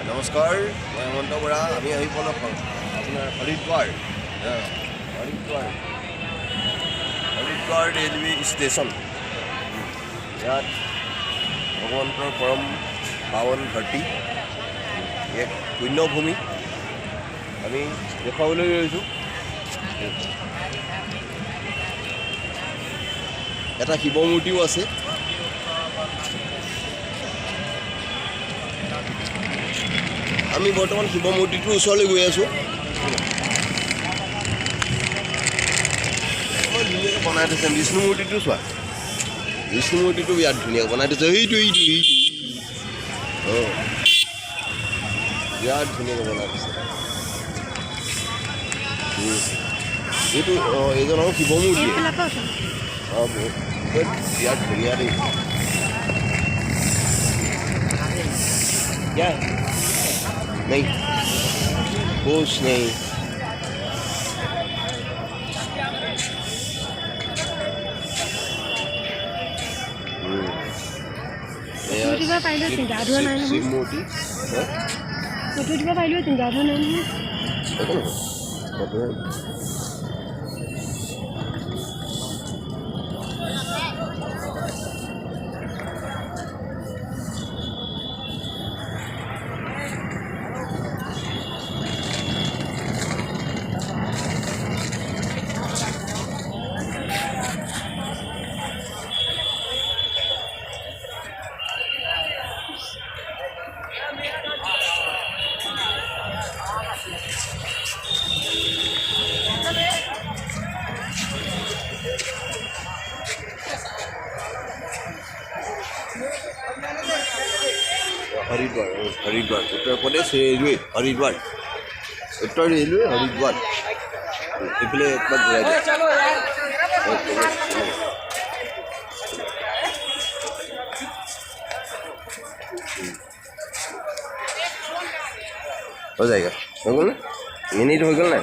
নমস্কাৰ, মই হেমন্ত বৰা। আমি আহি পালোঁ আপোনাৰ হৰিদ্বাৰ ৰেলৱে ষ্টেচন। ইয়াত ভগৱন্তৰ পৰম পাৱন ধৰতী, এক পুণ্যভূমি আমি দেখুৱাবলৈ লৈছোঁ। এটা শিৱ মূৰ্তিও আছে। আমি বৰ্তমান শিৱ মূৰ্তিটোৰ ওচৰলৈ গৈ আছোঁ। ধুনীয়াকৈ বনাই থৈছে। বিষ্ণু মূৰ্তিটো চোৱা, বিষ্ণু মূৰ্তিটো বিৰাট ধুনীয়াকৈ বনাই থৈছে। এইটো অঁ, বিৰাট ধুনীয়াকৈ বনাই থৈছে। এইটো এইজন আৰু শিৱ মূৰ্তি। অঁ, বিৰাট ধুনীয়া দেই। क्या नहीं कुछ नहीं। शिव मूर्ति हरिद्वार उत्तर प्रदेश रेलवे हरिद्वार उत्तर रेलवे हरिद्वार इफाले एक बार घूराई दे। हो जाएगा, हो गल ना, मिनट हो गल ना।